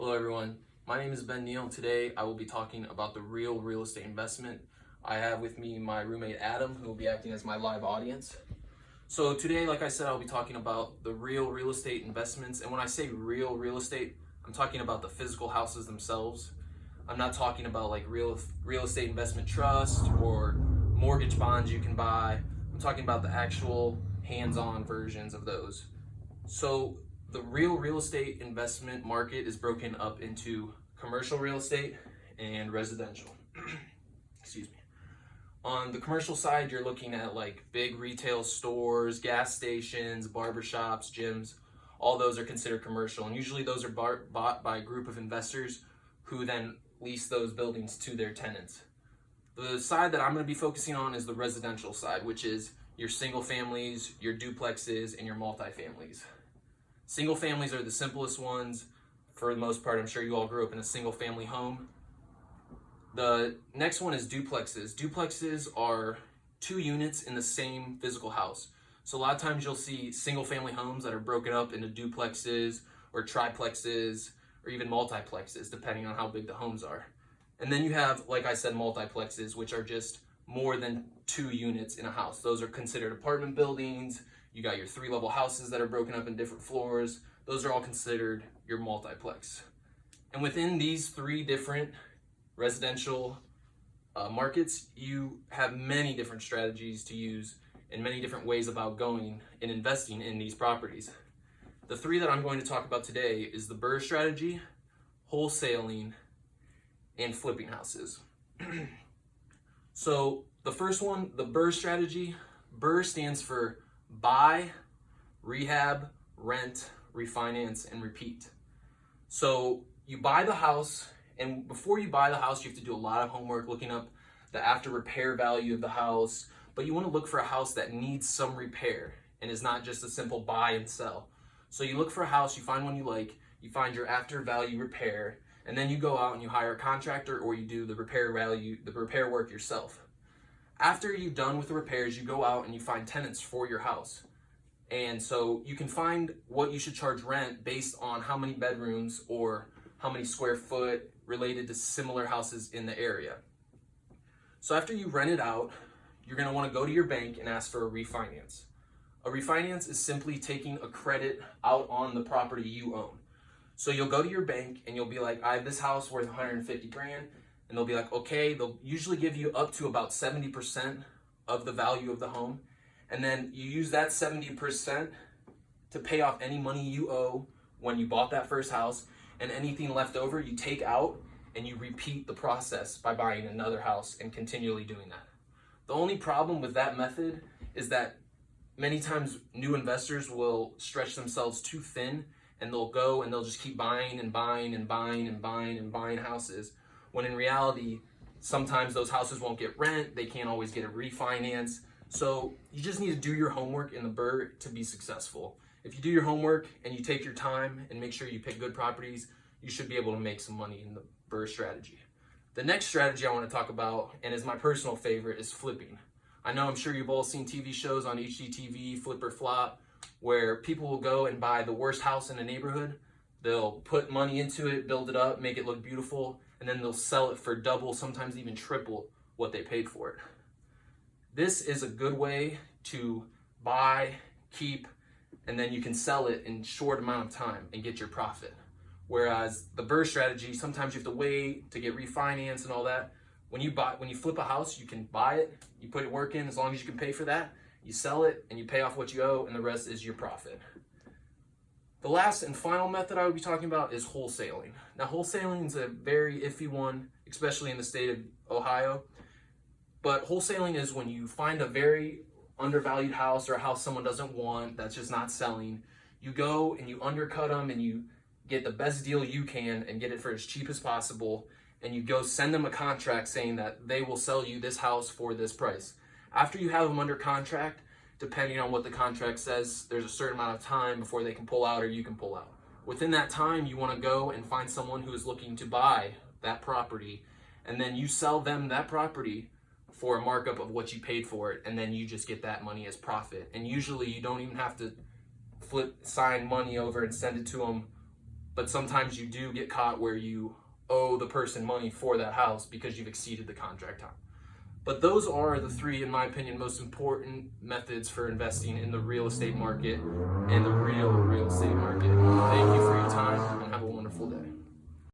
Hello everyone, my name is Neill. Today I will be talking about the real estate investment. I have with me my roommate Adam, who will be acting as my live audience. So today, like I said, I'll be talking about the real estate investments. And when I say real estate, I'm talking about the physical houses themselves. I'm not talking about like real estate investment trust or mortgage bonds you can buy. I'm talking about the actual hands-on versions of those. So the real estate investment market is broken up into commercial real estate and residential. Excuse me. On the commercial side, you're looking at like big retail stores, gas stations, barbershops, gyms. All those are considered commercial, and usually those are bought by a group of investors who then lease those buildings to their tenants. The side that I'm going to be focusing on is the residential side, which is your single families, your duplexes, and your multifamilies. Single families are the simplest ones for the most part. I'm sure you all grew up in a single family home. The next one is duplexes. Duplexes are 2 units in the same physical house. So a lot of times you'll see single family homes that are broken up into duplexes or triplexes or even multiplexes, depending on how big the homes are. And then you have, like I said, multiplexes, which are just more than 2 units in a house. Those are considered apartment buildings. You got your 3-level houses that are broken up in different floors. Those are all considered your multiplex. And within these 3 different residential markets, you have many different strategies to use and many different ways about going and investing in these properties. The 3 that I'm going to talk about today is the BRRRR strategy, wholesaling, and flipping houses. So the first one, the BRRRR strategy, BRRRR stands for buy, rehab, rent, refinance, and repeat. So you buy the house, and before you buy the house, you have to do a lot of homework looking up the after repair value of the house, but you want to look for a house that needs some repair and is not just a simple buy and sell. So you look for a house, you find one you like, you find your after value repair, and then you go out and you hire a contractor or you do the repair work yourself. After you're done with the repairs, you go out and you find tenants for your house. And so you can find what you should charge rent based on how many bedrooms or how many square foot related to similar houses in the area. So after you rent it out, you're going to want to go to your bank and ask for a refinance. A refinance is simply taking a credit out on the property you own. So you'll go to your bank and you'll be like, I have this house worth 150 grand. And they'll be like, okay, they'll usually give you up to about 70% of the value of the home. And then you use that 70% to pay off any money you owe when you bought that first house. And anything left over, you take out and you repeat the process by buying another house and continually doing that. The only problem with that method is that many times new investors will stretch themselves too thin, and they'll go and they'll just keep buying and buying and buying and buying and buying houses, when in reality, sometimes those houses won't get rent, they can't always get a refinance. So you just need to do your homework in the BRRRR to be successful. If you do your homework and you take your time and make sure you pick good properties, you should be able to make some money in the BRRRR strategy. The next strategy I want to talk about, and is my personal favorite, is flipping. I know I'm sure you've all seen TV shows on HGTV, Flip or Flop, where people will go and buy the worst house in the neighborhood. They'll put money into it, build it up, make it look beautiful, and then they'll sell it for double, sometimes even triple what they paid for it. This is a good way to buy, keep, and then you can sell it in a short amount of time and get your profit. Whereas the BRRRR strategy, sometimes you have to wait to get refinance and all that. When you flip a house, you can buy it, you put your work in, as long as you can pay for that, you sell it and you pay off what you owe, and the rest is your profit. The last and final method I would be talking about is wholesaling. Now, wholesaling is a very iffy one, especially in the state of Ohio. But wholesaling is when you find a very undervalued house or a house someone doesn't want that's just not selling. You go and you undercut them and you get the best deal you can and get it for as cheap as possible. And you go send them a contract saying that they will sell you this house for this price. After you have them under contract, depending on what the contract says, there's a certain amount of time before they can pull out or you can pull out. Within that time, you want to go and find someone who is looking to buy that property, and then you sell them that property for a markup of what you paid for it, and then you just get that money as profit. And usually you don't even have to sign money over and send it to them but sometimes you do get caught where you owe the person money for that house because you've exceeded the contract time. But those are the three, in my opinion, most important methods for investing in the real estate market and the real estate market.